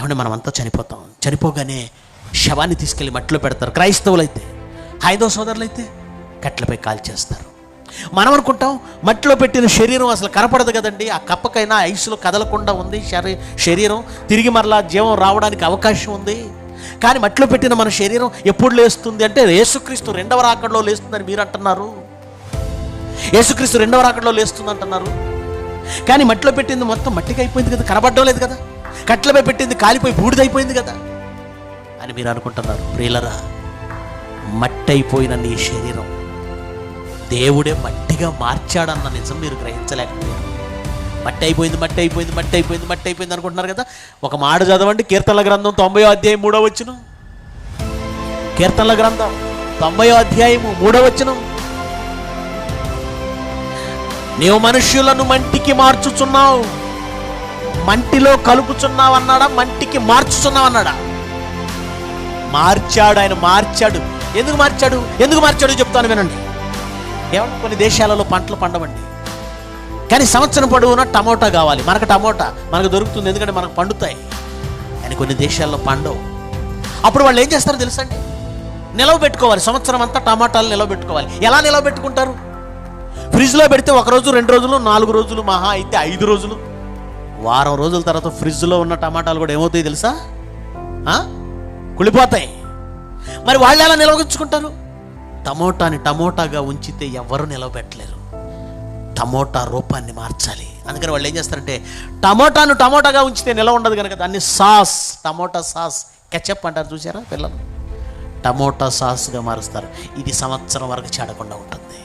ఏమంటే మనమంతా చనిపోతాం. చనిపోగానే శవాన్ని తీసుకెళ్ళి మట్టిలో పెడతారు. క్రైస్తవులు అయితే, హైందవ సోదరులు అయితే కట్లపై కాల్చేస్తారు. మనం అనుకుంటాం మట్టిలో పెట్టిన శరీరం అసలు కనపడదు కదండి, ఆ కప్పకైనా ఐసులో కదలకుండా ఉంది శరీరం, తిరిగి మరలా జీవం రావడానికి అవకాశం ఉంది. కానీ మట్టిలో పెట్టిన మన శరీరం ఎప్పుడు లేస్తుంది అంటే యేసుక్రీస్తు రెండవ రాకడలో లేస్తుందని మీరు అంటున్నారు. యేసుక్రీస్తు రెండవ రాకడలో లేస్తుంది అంటున్నారు. కానీ మట్టిలో పెట్టింది మొత్తం మట్టికి అయిపోయింది కదా, కనబడడం లేదు కదా. కట్లపై పెట్టింది కాలిపోయి బూడిదైపోయింది కదా అని మీరు అనుకుంటున్నారు. ప్రియులరా, మట్టి అయిపోయిన నీ శరీరం దేవుడే మట్టిగా మార్చాడన్న నిజం మీరు గ్రహించలేకపోయారు. మట్టి అయిపోయింది, మట్టి అయిపోయింది, మట్టి అయిపోయింది, మట్టి అయిపోయింది అనుకుంటున్నారు కదా. ఒక మాట చదవండి, కీర్తనల గ్రంథం 90వ అధ్యాయం 3వ వచనం. కీర్తనల గ్రంథం 90వ అధ్యాయము 3వ వచనం. నీవు మనుష్యులను మంటికి మార్చుచున్నావు, మంటిలో కలుపుచున్నావు అన్నాడా, మంటికి మార్చుచున్నావు అన్నాడా? మార్చాడు. ఆయన మార్చాడు. ఎందుకు మార్చాడు? ఎందుకు మార్చాడు చెప్తాను వినండి. ఏమంటే కొన్ని దేశాలలో పంటలు పండవండి, కానీ సంవత్సరం పొడవునా టమోటా కావాలి. మనకు టమోటా మనకు దొరుకుతుంది, ఎందుకంటే మనకు పండుతాయి. కానీ కొన్ని దేశాల్లో పండవు. అప్పుడు వాళ్ళు ఏం చేస్తారో తెలుసండి, నిలవ పెట్టుకోవాలి. సంవత్సరం అంతా టమాటాలు నిలవ పెట్టుకోవాలి. ఎలా నిలవ పెట్టుకుంటారు? ఫ్రిడ్జ్లో పెడితే 1 రోజు 2 రోజులు 4 రోజులు, మహా అయితే 5 రోజులు, వారం రోజుల తర్వాత ఫ్రిడ్జ్లో ఉన్న టమాటాలు కూడా ఏమవుతాయి తెలుసా? కుళ్ళిపోతాయి. మరి వాళ్ళు ఎలా నిలవగించుకుంటారు? టమోటాని టమోటాగా ఉంచితే ఎవరు నిలవబెట్టలేరు. టమోటా రూపాన్ని మార్చాలి. అందుకని వాళ్ళు ఏం చేస్తారంటే టమోటాను టమోటాగా ఉంచితే నిలవ ఉండదు కనుక దాన్ని సాస్, టమోటా సాస్, కెచప్ అంటారు చూసారా పిల్లలు, టమోటా సాస్గా మారుస్తారు. ఇది సంవత్సరం వరకు చెడకుండా ఉంటుంది.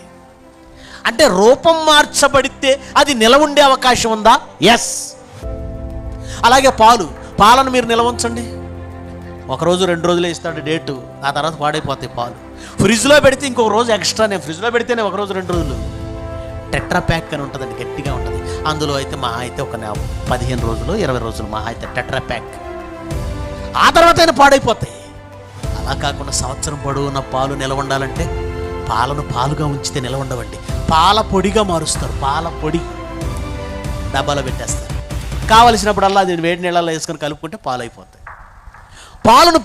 అంటే రూపం మార్చబడితే అది నిలవ ఉండే అవకాశం ఉందా? ఎస్. అలాగే పాలను మీరు నిలవ ఉంచండి, 1 రోజు 2 రోజులే ఇస్తాడు డేటు, ఆ తర్వాత పాడైపోతాయి పాలు. ఫ్రిడ్జ్లో పెడితే ఇంకొక రోజు ఎక్స్ట్రానే, ఫ్రిడ్జ్లో పెడితేనే 1 రోజు 2 రోజులు. టెట్రా ప్యాక్ అని ఉంటుందండి, గట్టిగా ఉంటుంది. అందులో అయితే మహా అయితే ఒక 15 రోజులు 20 రోజులు మహా అయితే టెట్రా ప్యాక్. ఆ తర్వాత అయినా పాడైపోతాయి. అలా కాకుండా సంవత్సరం పొడవున పాలు నిలవ ఉండాలంటే పాలను పాలుగా ఉంచితే నిలవ ఉండవండి, పాల పొడిగా మారుస్తారు. పాల పొడి డబ్బాలో పెట్టేస్తారు. కావలసినప్పుడల్లా అది వేడి నీళ్ళలో వేసుకొని కలుపుకుంటే పాలు అయిపోతాయి. పాలను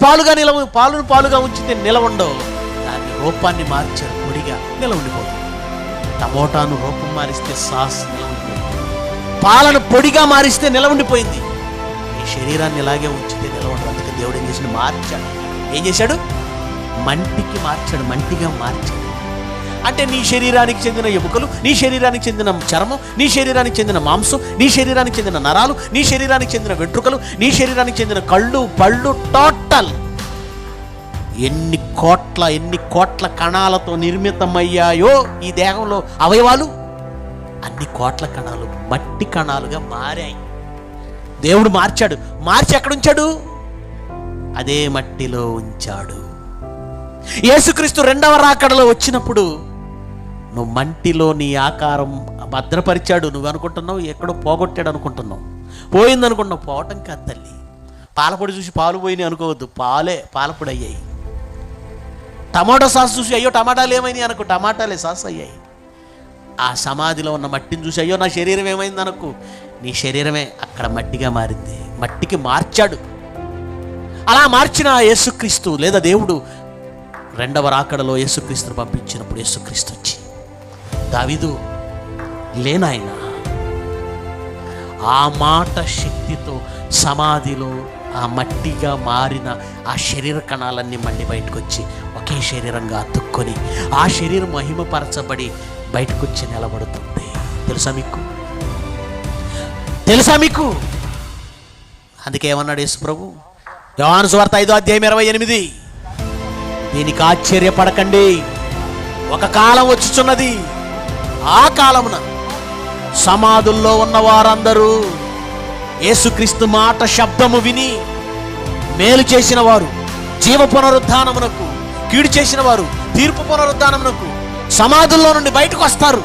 పాలుగా ఉంచితే నిలవ ఉండవు. దాన్ని రూపాన్ని మార్చారు, పొడిగా నిలవ ఉండిపోతుంది. టమోటాను రూపం మారిస్తే సాస్ నిలవ ఉండిపోయింది, పాలను పొడిగా మారిస్తే నిలవ ఉండిపోయింది. ఈ శరీరాన్ని ఇలాగే ఉంచితే నిలవ ఉండదు. అందుకే దేవుడు ఏం చేశాడు? మార్చాడు. ఏం చేశాడు? మంటికి మార్చాడు, మంటిగా మార్చాడు. అంటే నీ శరీరానికి చెందిన ఎముకలు, నీ శరీరానికి చెందిన చర్మం, నీ శరీరానికి చెందిన మాంసం, నీ శరీరానికి చెందిన నరాలు, నీ శరీరానికి చెందిన వెంట్రుకలు, నీ శరీరానికి చెందిన కళ్ళు, పళ్ళు, టోటల్ ఎన్ని కోట్ల కణాలతో నిర్మితమయ్యాయో ఈ దేహంలో అవయవాలు, అన్ని కోట్ల కణాలు మట్టి కణాలుగా మారాయి. దేవుడు మార్చాడు. మార్చి ఎక్కడుంచాడు? అదే మట్టిలో ఉంచాడు. యేసుక్రీస్తు రెండవ రాకడలో వచ్చినప్పుడు నువ్వు మంటిలో నీ ఆకారం భద్రపరిచాడు. నువ్వు అనుకుంటున్నావు ఎక్కడో పోగొట్టాడు అనుకుంటున్నావు, పోయిందనుకుంటున్నావు. పోవటం కాదు తల్లి. పాలపొడి చూసి పాలు పోయినాయి అనుకోవద్దు, పాలపొడి అయ్యాయి. టమాటో సాస్ చూసి అయ్యో టమాటాలు ఏమైనాయి అనుకో, టమాటాలే సాస్ అయ్యాయి. ఆ సమాధిలో ఉన్న మట్టిని చూసి అయ్యో నా శరీరం ఏమైంది అనుకో, నీ శరీరమే అక్కడ మట్టిగా మారింది. మట్టికి మార్చాడు. అలా మార్చిన యేసుక్రీస్తు లేదా దేవుడు రెండవ రాకడలో యేసుక్రీస్తును పంపించినప్పుడు యేసుక్రీస్తు వచ్చి దావీదు లేనాయన ఆ మాట శక్తితో సమాధిలో ఆ మట్టిగా మారిన ఆ శరీర కణాలన్నీ మళ్ళీ బయటకు వచ్చి ఒకే శరీరంగా అతుక్కొని ఆ శరీరం మహిమపరచబడి బయటకు వచ్చి నిలబడుతుంది. తెలుసా మీకు? అందుకే ఏమన్నాడు యేసు ప్రభు? యోహాను సువార్త 5వ అధ్యాయం 28, దీనికి ఆశ్చర్యపడకండి, ఒక కాలం వచ్చుచున్నది, ఆ కాలమున సమాధుల్లో ఉన్న వారందరూ యేసుక్రీస్తు మాట శబ్దము విని మేలు చేసిన వారు జీవ పునరుద్ధానమునకు, కీడు చేసిన వారు తీర్పు పునరుద్ధానమునకు సమాధుల్లో నుండి బయటకు వస్తారు.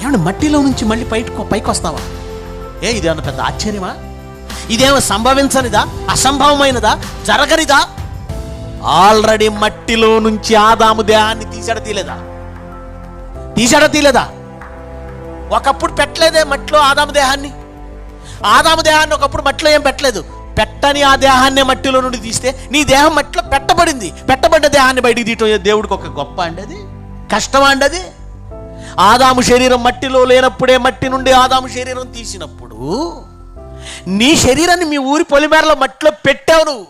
ఏమంటే మట్టిలో నుంచి మళ్ళీ పైకి వస్తావా? ఇదేమన్నా పెద్ద ఆశ్చర్యమా? ఇదేమో సంభవించనిదా? అసంభవమైనదా? జరగనిదా? ఆల్రెడీ మట్టిలో నుంచి ఆదాము దేహాన్ని తీసాడా తీయలేదా? ఒకప్పుడు పెట్టలేదే మట్టిలో ఆదాము దేహాన్ని. ఆదాము దేహాన్ని ఒకప్పుడు మట్టిలో ఏం పెట్టలేదు, పెట్టని ఆ దేహాన్ని మట్టిలో నుండి తీస్తే నీ దేహం మట్టిలో పెట్టబడింది. పెట్టబడ్డ దేహాన్ని బయటికి తీయటం దేవుడికి ఒక గొప్ప అండి, అది కష్టమా అండి? అది ఆదాము శరీరం మట్టిలో లేనప్పుడే మట్టి నుండి ఆదాము శరీరం తీసినప్పుడు నీ శరీరాన్ని మీ ఊరి పొలిమేరలో మట్టిలో పెట్టావు. నువ్వు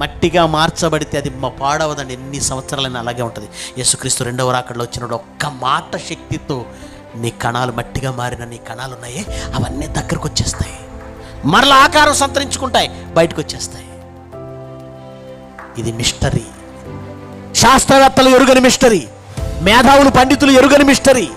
మట్టిగా మార్చబడితే అది పాడవదండి, ఎన్ని సంవత్సరాలైనా అలాగే ఉంటుంది. యేసుక్రీస్తు రెండవ రాకడలో వచ్చినప్పుడు ఒక్క మాట శక్తితో నీ కణాలు మట్టిగా మారిన నీ కణాలు ఉన్నాయే అవన్నీ దగ్గరకు వచ్చేస్తాయి, మరలా ఆకారం సంతరించుకుంటాయి, బయటకు వచ్చేస్తాయి. ఇది మిస్టరీ, శాస్త్రవేత్తలు ఎరుగని మిస్టరీ, మేధావులు పండితులు ఎరుగని మిస్టరీ.